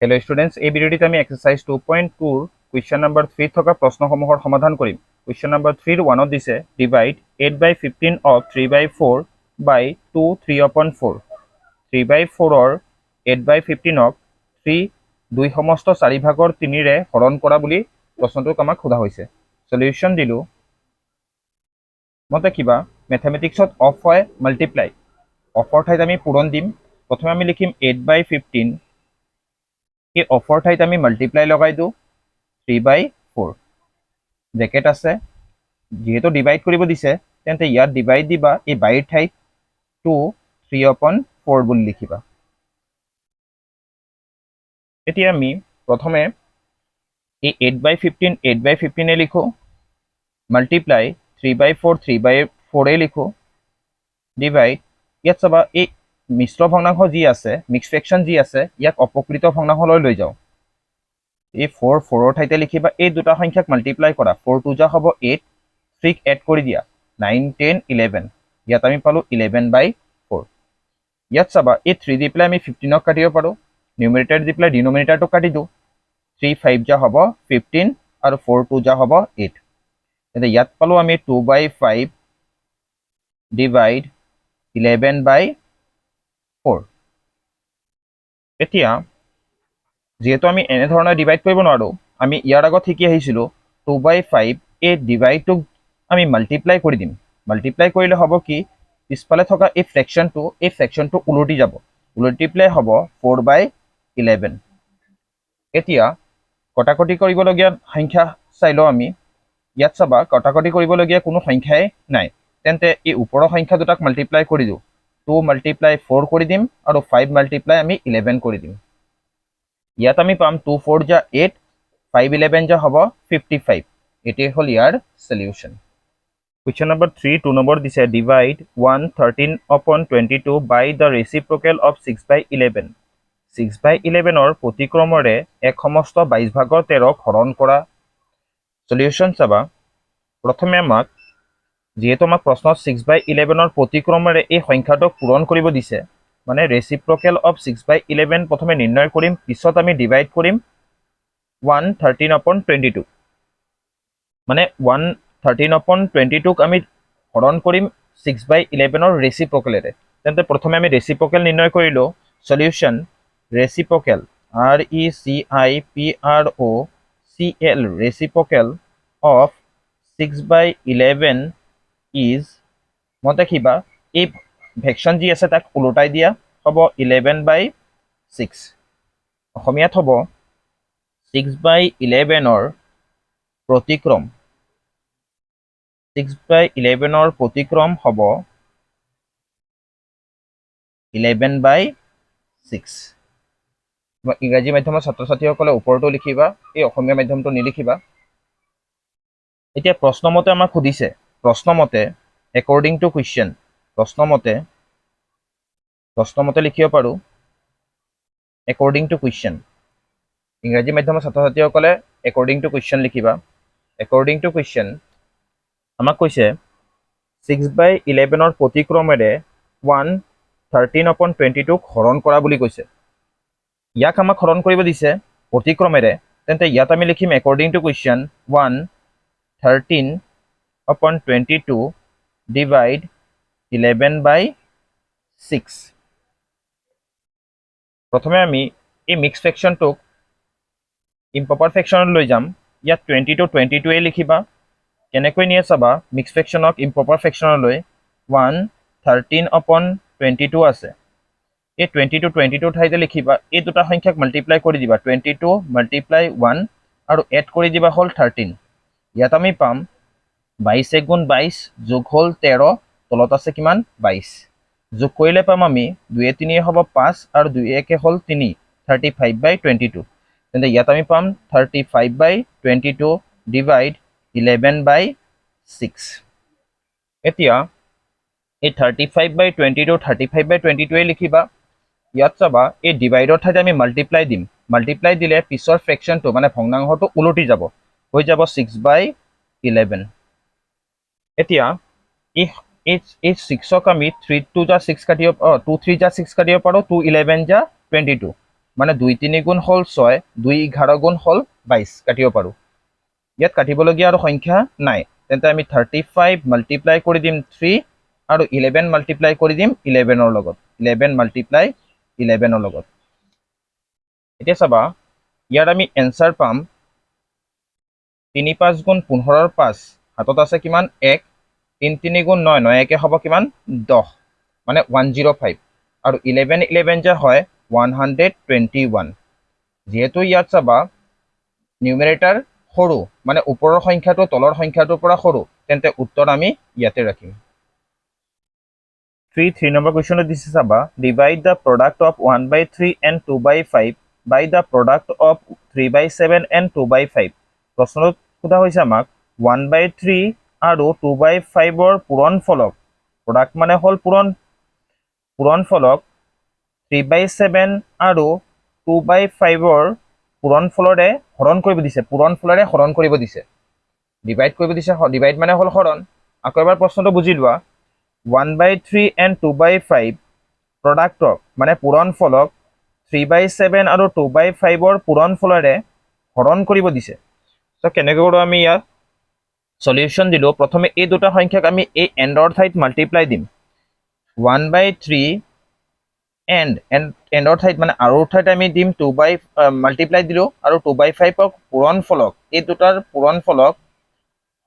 Hello students এই ভিডিওটিতে আমি এক্সাৰসাইজ 2.2 ৰ কোয়েশ্চন নাম্বাৰ 3 থকা প্ৰশ্নসমূহৰ সমাধান কৰিম কোয়েশ্চন নাম্বাৰ 3 ৰ 1 দিছে ডিভাইড 8/15 অফ 3/4 by 2 3/4 3/4 ৰ 8/15 ক 3 দুই সমস্ত 4 ভাগৰ 3 ৰে হৰণ কৰা বুলি প্ৰশ্নটোক আমাক সোধা হৈছে সলিউশন দিলো মতে কিবা ম্যাথমেটিক্সত অফ হয় মাল্টিপ্লাই অফৰ ঠাইত আমি পূৰণ দিম প্ৰথমে আমি লিখিম 8/15 এই অফৰ ঠাইত আমি মাল্টিপ্লাই লগাই দিওঁ 3/4 ব্ৰেকেট আছে যেহেতু ডিভাইড কৰিব দিছে তেন্তে ইয়াত ডিভাইড দিবা এই বাইৰ ঠাইত 2 3/4 বুলি লিখিবা এতিয়া আমি প্ৰথমে এই 8/15 এ লিখো মাল্টিপ্লাই 3/4 3/4 এ লিখো ডিভাইড ইয়াত চাবা এই মিশ্র ভগ্নাংশ যি আছে মিক্স ফ্ৰেকশন যি আছে ইয়াক অপকৃত ভগ্নাংশলৈ লৈ যাও এই 4 4 ৰ ঠাইতে লিখিবা এই দুটা সংখ্যাক মাল্টিপ্লাই কৰা 4 2 যা হ'ব 8 3 এড কৰি দিয়া 9 10 11 ইয়াত আমি পালো 11/4 ইয়াত চাবা এই 3 দি প্লাই আমি 15 ক কাটিব পাৰো নিউমেৰেটৰ দি প্লাই ডিনোমিনেটৰটো কাটি দিও 3 5 যা হ'ব 15 আৰু 4 2 যা হ'ব 8 এতিয়া ইয়াত পালো আমি 2/5 ডিভাইড 11/4 এতিয়া যেহেতু আমি এনে ধৰণৰ ডিভাইড কৰিব নোৱাৰো আমি ইয়াৰ আগত শিকি আহিছিল 2/5 এই ডিভাইডটো আমি মাল্টিপ্লাই কৰি দিম মাল্টিপ্লাই কৰিলে হ'ব কি পিছফালে থকা এই ফ্ৰেকশনটো উলটি যাব উলটি প্লাই হ'ব 4/11 এতিয়া কটাকটি কৰিবলগীয়া সংখ্যা চাইলো আমি ইয়াত চাবা কটাকটি কৰিবলগীয়া কোনো সংখ্যাই নাই তেন্তে এই ওপৰৰ সংখ্যা দুটাক মাল্টিপ্লাই কৰি দিও 2 × 4 কৰি দিম আৰু 5 × আমি 11 কৰি দিম ইয়াত আমি পাম 2 4 যা 8 5 11 যা হ'ব 55 এটি হল ইয়াৰ সলিউশন কোয়েশ্চন নাম্বাৰ 3 2 নম্বৰ দিছে divide 113/22 by the reciprocal of 6/11 6/11 ৰ প্ৰতিক্ৰমৰে এক সমস্ত 22 ভাগৰ 13 হৰণ কৰা সলিউশন চাবা প্ৰথমে আমাক যেহেতু আমাক প্ৰশ্ন 6/11 ৰ প্ৰতিক্ৰমৰে এই সংখ্যাটো পূৰণ কৰিব দিছে মানে ৰেচিপ্ৰকেল অফ 6/11 প্ৰথমে নিৰ্ণয় কৰিম পিছত আমি ডিভাইড কৰিম 113/22 মানে 113/22 ক আমি হৰণ কৰিম 6/11 ৰ ৰেচিপ্ৰকেলেৰে তেন্তে প্ৰথমে আমি ৰেচিপ্ৰকেল নিৰ্ণয় কৰিলো সলিউশন ৰেচিপ্ৰকেল RECIPROCL ৰেচিপ্ৰকেল অফ 6/11 is মতে কিবা এই ভেকশন যি আছে তাক উলটাই দিয়া হ'ব 11/6 অসমীয়াত হ'ব 6/11 ৰ প্ৰতিক্ৰম 6/11 ৰ প্ৰতিক্ৰম হ'ব 11/6 ইংৰাজী মাধ্যমৰ ছাত্ৰ ছাত্ৰীসকলে ওপৰটো লিখিবা এই অসমীয়া মাধ্যমটো নিলিখিবা এতিয়া প্ৰশ্নমতে আমাক সুধিছে প্ৰশ্নমতে according to question প্ৰশ্নমতে লিখিব পাৰো according to question ইংৰাজী মাধ্যমৰ ছাত্ৰ ছাত্ৰীসকলে according to question লিখিবা according to question আমাক কৈছে 6/11 ৰ প্ৰতিক্ৰমেৰে 113/22 ক হৰণ কৰা বুলি কৈছে ইয়াক আমাক হৰণ কৰিব দিছে প্ৰতিক্ৰমেৰে তেন্তে ইয়াত আমি লিখিম according to question 113/22 divide 11/6 প্ৰথমে আমি এই মিক্স ফ্ৰেকশনটোক ইম্প্ৰপাৰ ফ্ৰেকশনত লৈ যাম ইয়াত 22 এ লিখিবা কেনেকৈ নিয়ে চাবা মিক্স ফ্ৰেকশনক ইম্প্ৰপাৰ ফ্ৰেকশনলৈ 113/22 আছে এই 22 ঠাইতে লিখিবা এই দুটা সংখ্যাক মাল্টিপ্লাই কৰি দিবা 22 × 1 আৰু এড কৰি দিবা হল 13 ইয়াত আমি পাম 22 × 22 যোগ হল 13 তলত আছে কিমান 22 যোগ কৰিলে পাম আমি 2 3 হ'ব 5 আৰু 2 1 হল 3 35/22 তেন্তে ইয়াত আমি পাম 35/22 ডিভাইড 11/6 এতিয়া এই 35/22 35/22 এ লিখিবা ইয়াত চাবা এই ডিভাইডৰ ঠাইতে আমি মাল্টিপ্লাই দিম মাল্টিপ্লাই দিলে পিছৰ ফ্ৰেকশনটো মানে ভগ্নাংশটো উলটি যাব হৈ যাব 6/11 এতিয়া এই 6ক আমি 3 2 যা 6 কাটিব 2 3 যা 6 কাটিব পাৰো 2 11 যা 22 মানে 2 3 গুণ হ'ল 6 2 11 গুণ হ'ল 22 কাটিব পাৰোঁ ইয়াত কাটিবলগীয়া আৰু সংখ্যা নাই তেন্তে আমি 35 মাল্টিপ্লাই কৰি দিম 3 আৰু 11 মাল্টিপ্লাই কৰি দিম 11 ৰ লগত 11 মাল্টিপ্লাই 11 ৰ লগত এতিয়া চাবা ইয়াত আমি এনসাৰ পাম 3 5 গুণ 15 ৰ 5 হাতত আছে কিমান 1 3 3 গুণ 9 9 একে হ'ব কিমান 10 মানে 105 আৰু 11 11 যে হয় 121 যেহেতু ইয়াত চাবা নিউমেৰেটৰ সৰু মানে ওপৰৰ সংখ্যাটো তলৰ সংখ্যাটোৰ পৰা সৰু তেন্তে উত্তৰ আমি ইয়াতে ৰাখিম 3 নম্বৰ কুৱেশ্যনত দিছে চাবা divide the product of 1/3 and 2/5 by the product of 3/7 and 2/5 প্ৰশ্নত সোধা হৈছে আমাক 1/3 আৰু 2/5 ৰ পূৰণফলক প্ৰডাক্ট মানে হ'ল পূৰণফলক 3/7 আৰু 2/5 ৰ পূৰণফলৰে হৰণ কৰিব দিছে পূৰণফলৰে হৰণ কৰিব দিছে ডিভাইড কৰিব দিছে ডিভাইড মানে হ'ল হৰণ আকৌ এবাৰ প্ৰশ্নটো বুজি লোৱা 1/3 and 2/5 প্ৰডাক্টক মানে পূৰণফলক 3/7 আৰু 2/5 ৰ পূৰণফলৰে হৰণ কৰিব দিছে তো কেনেকৈ কৰোঁ আমি ইয়াত সলিউশন দিলো প্ৰথমে এই দুটা সংখ্যাক আমি এই এন্ডৰ ঠাইত মাল্টিপ্লাই দিম 1/3 এন্ডৰ ঠাইত মানে আৰু ঠাইত আমি দিম 2 মাল্টিপ্লাই দিলো আৰু 2/5 ক পূৰণফলক এই দুটাৰ পূৰণফলক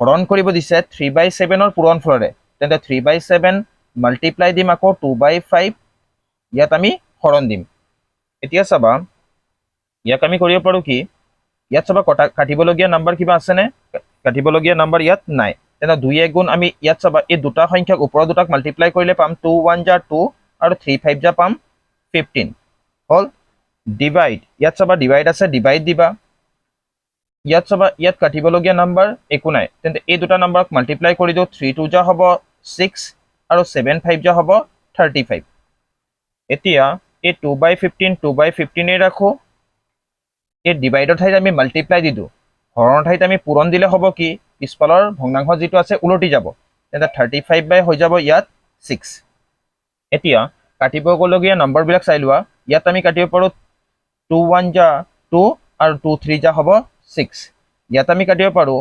হৰণ কৰিব দিছে 3/7 ৰ পূৰণফলৰে তেন্তে 3/7 মাল্টিপ্লাই দিম আকৌ 2/5 ইয়াত আমি হৰণ দিম এতিয়া চাবা ইয়াক আমি কৰিব পাৰো কি ইয়াত চাবা কাটিবলগীয়া নাম্বাৰ কিবা আছে নে কাটিবলগীয়া নাম্বাৰ ইয়াত নাই তেনে 2 1 গুণ আমি ইয়াত চাবা এই দুটা সংখ্যাক ওপৰৰ দুটাক মাল্টিপ্লাই কৰিলে পাম 2 1 যা 2 আৰু 3 5 যা পাম 15 হল ডিভাইড ইয়াত চাবা ডিভাইড আছে ডিভাইড দিবা ইয়াত চাবা ইয়াত কাটিবলগীয়া নাম্বাৰ একো নাই তেন্তে এই দুটা নাম্বাৰক মাল্টিপ্লাই কৰি দিও 3 2 যা হ'ব 6 আৰু 7 5 যা হ'ব 35 এতিয়া এই 2/15 2/15 এ ৰাখো এই ডিভাইডৰ ঠাইত আমি মাল্টিপ্লাই দিদু হৰণৰ ঠাইত আমি পূৰণ দিলে হ'ব কি পিছফালৰ ভগ্নাংশ যেটো আছে উলটি যাব তেন্তে 35 বাই হৈ যাব ইয়াত 6 এতিয়া কাটিবলগীয়া নম্বৰবিলাক চাই লোৱা ইয়াত আমি কাটিব পাৰো 2 1 যা 2 আৰু 2 3 যা হ'ব 6 ইয়াত আমি কাটিব পাৰো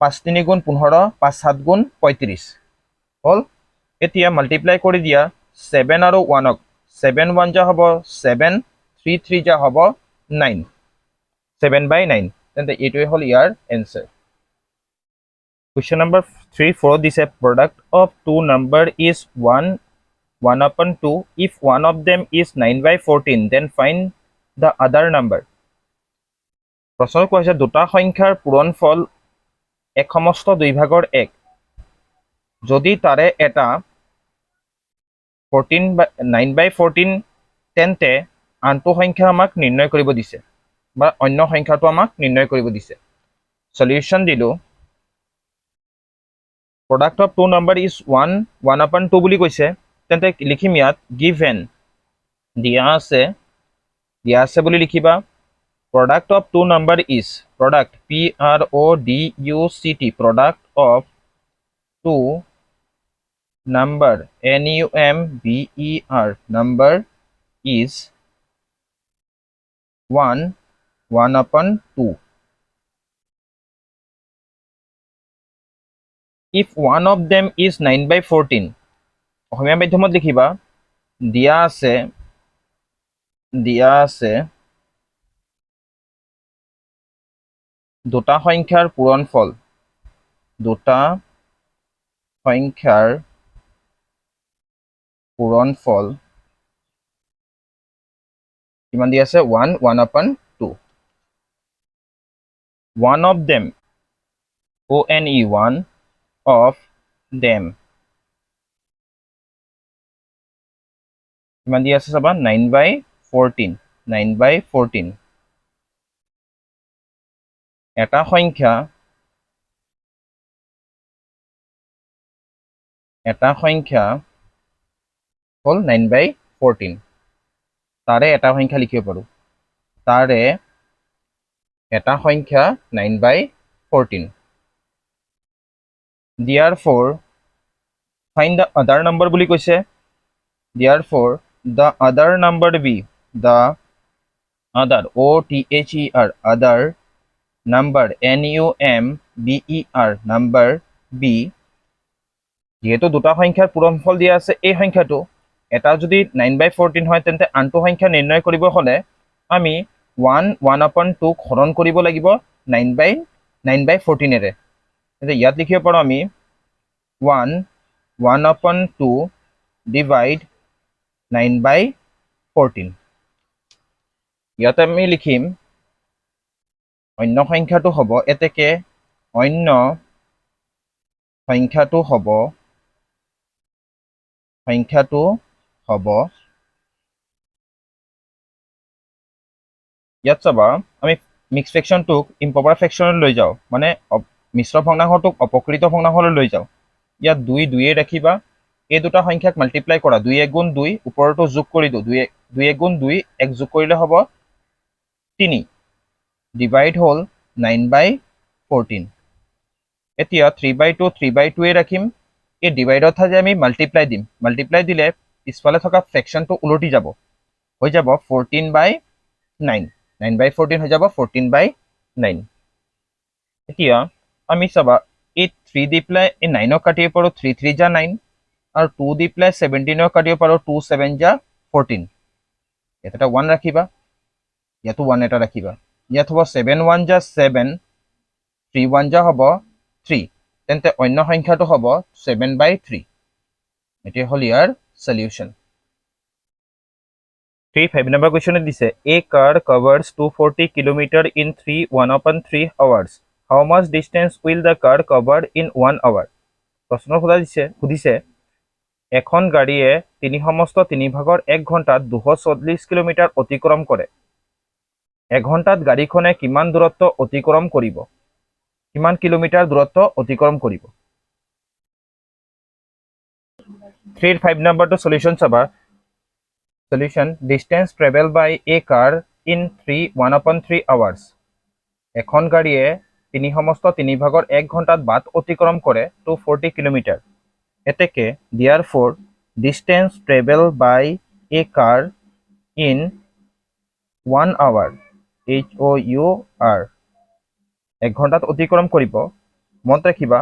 5 3 গুণ 15 5 7 গুণ 35 হল এতিয়া মাল্টিপ্লাই কৰি দিয়া 7 আৰু 1ক 7 1 যা হ'ব 7 3 3 যা হ'ব 9 7/9 তেন্তে এইটোৱে হ'ল ইয়াৰ এনসাৰ question number 3 4 দিছে product of two number is 1/2 if one of them is 9/14 then find the other number প্ৰশ্ন কৈছে দুটা সংখ্যাৰ পূৰণফল এক সমস্ত দুই ভাগৰ এক যদি তাৰে এটা 9/14 তেন্তে আনটো সংখ্যা আমাক নিৰ্ণয় কৰিব দিছে বা অন্য সংখ্যাটো আমাক নিৰ্ণয় কৰিব দিছে সলিউশন দিলো product of two number is 1/2 বুলি কৈছে তেন্তে লিখিম ইয়াত given দিয়া আছে বুলি লিখিবা product of two number is product product product of two number number number is 1/2 if one of them is 9/14 অসমীয়া মাধ্যমত লিখিবা দিয়া আছে দুটা সংখ্যাৰ পূৰণফল কিমান দিয়া আছে 1/2 one of them one of them কিমান দিয়া আছে চাবা 9/14 এটা সংখ্যা হল 9/14 তাৰে এটা সংখ্যা লিখিব পাৰো তাৰে এটা সংখ্যা 9/14 therefore find the other number বুলি কৈছে therefore the other number be the other, O-T-H-E-R, other number, N-U-M-B-E-R, number B, যেহেতু দুটা সংখ্যাৰ পূৰণফল দিয়া আছে এই সংখ্যাটো, এটা যদি 9/14 হয় তেন্তে আনটো সংখ্যা নিৰ্ণয় কৰিব হ'লে আমি 1/2 হৰণ কৰিব লাগিব 9/14 এৰে। তেন্তে ইয়াত লিখিব পাৰোঁ আমি 1/2 ডিভাইড 9/14। ইয়াত আমি লিখিম অন্য সংখ্যাটো হ'ব এতেকে অন্য সংখ্যাটো হ'ব ইয়াত চাবা আমি মিক্স ফ্ৰেকশ্যনটোক ইম্প্ৰপাৰ ফ্ৰেকশ্যনলৈ লৈ যাওঁ, মানে মিশ্ৰ ভগ্নাংশটোক অপকৃত ভগ্নাংশলৈ লৈ যাওঁ। ইয়াত 2 2 ৰাখিবা, এই দুটা সংখ্যাক মাল্টিপ্লাই কৰা, 2 1 গুণ 2, ওপৰতো যোগ কৰি দিওঁ, 2 1 গুণ 2, 1 যোগ কৰিলে হ'ব 3, ডিভাইড হ'ল 9/14। এতিয়া 3/2 3/2 ৰাখিম, এই ডিভাইডৰ ঠাইত আমি মাল্টিপ্লাই দিম, মাল্টিপ্লাই দিলে পিছফালে থকা ফ্ৰেকশ্যনটো উলটি যাব, হৈ যাব 14/9, 9/14 হৈ যাব 14/9। এতিয়া আমি চাবা এই 3 দি পেলাই এই 9ক কাটিব পাৰোঁ, 3 3 যা 9, আৰু 2 দি পেলাই 17ক কাটিব পাৰোঁ, 2 7 যা 14। ইয়াত এটা 1 ৰাখিবা, ইয়াতো 1 এটা ৰাখিবা, ইয়াত হ'ব 7 1 যা 7, 3 1 যা হ'ব 3, তেন্তে অন্য সংখ্যাটো হ'ব 7/3। এটি হ'ল ইয়াৰ সলিউশন। 5 নম্বৰ কুৱেশ্যনে দিছে a car covers 240 kilometres in 1/3 hours. How much distance will the car cover in 1 hour? প্ৰশ্ন সুধিছে এখন গাড়ীয়ে 3/3 ঘণ্টাত 240 কিলোমিটাৰ অতিক্ৰম কৰে। এঘণ্টাত গাড়ীখনে কিমান দূৰত্ব অতিক্ৰম কৰিব, কিমান কিলোমিটাৰ দূৰত্ব অতিক্ৰম কৰিব? 3 5 নম্বৰটো সলিউশন চাবা। Solution distance travel by a car in 1/3 hours. এখন গাড়ীয়ে 3/3 ঘণ্টাত বাট অতিক্ৰম কৰে 240 কিলোমিটাৰ। এতেকে therefore distance travel by a car in 1 hour, HOUR, 1 ঘণ্টাত অতিক্ৰম কৰিব। মনত ৰাখিবা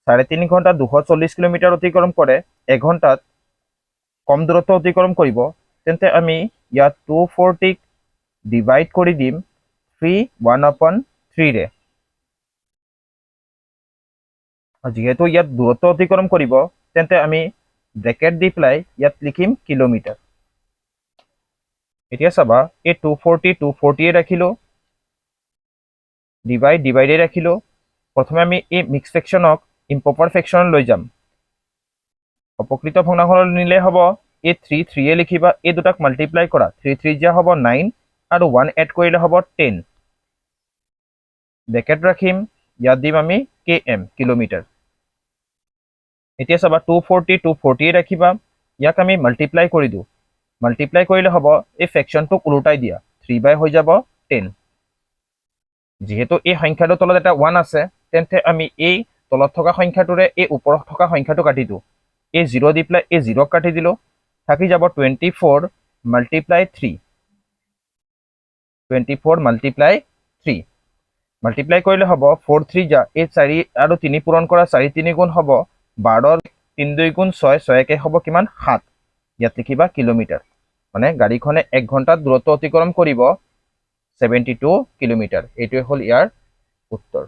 3.5 ঘণ্টাত 240 কিলোমিটাৰ অতিক্ৰম কৰে, 1 ঘণ্টাত কম দূৰত্ব অতিক্ৰম কৰিব, তেন্তে আমি ইয়াত 240 ডিভাইড কৰি দিম 1/3 ৰে। যেহেতু ইয়াত দূৰত্ব অতিক্ৰম কৰিব তেন্তে আমি ব্ৰেকেট দি পেলাই ইয়াত লিখিম কিলোমিটাৰ। এতিয়া চাবা এই 240 ৰাখিলো, ডিভাইডে ৰাখিলো। প্ৰথমে আমি এই মিক্স ফ্ৰেকশ্যনক ইম্প্ৰপাৰ ফ্ৰেকশ্যন লৈ যাম, অপকৃত ভগ্নাংশলৈ নিলে হ'ব এই 3 3 লিখিবা, এই দুটাক মাল্টিপ্লাই কৰা, 3 3 যা হ'ব 9 আৰু 1 এড কৰিলে হ'ব 10, ব্ৰেকেট ৰাখিম, ইয়াত দিম আমি km, কিলোমিটাৰ। এতিয়া চাবা 240 ৰাখিবা, ইয়াক আমি মাল্টিপ্লাই কৰি দিওঁ, মাল্টিপ্লাই কৰিলে হ'ব এই ফ্ৰেকশ্যনটোক উলটাই দিয়া, 3 হৈ যাব 10। যেহেতু এই সংখ্যাটোৰ তলত এটা 1 আছে তেন্তে আমি এই তলত থকা সংখ্যাটোৰে এই ওপৰত থকা সংখ্যাটো কাটি দিওঁ, এই 0 দি পেলাই এই 0ক কাটি দিলোঁ, থাকি যাব 24 মাল্টিপ্লাই 3, 24 মাল্টিপ্লাই 3, মাল্টিপ্লাই কৰিলে হ'ব 4 3 যা এই 4 আৰু 3 পূৰণ কৰা, 4 3 গুণ হ'ব 12, 3 2 গুণ 6, 6 1 হ'ব কিমান 7, ইয়াত লিখিবা কিলোমিটাৰ। মানে গাড়ীখনে 1 ঘণ্টাত দূৰত্ব অতিক্ৰম কৰিব 72 কিলোমিটাৰ। এইটোৱে হ'ল ইয়াৰ উত্তৰ।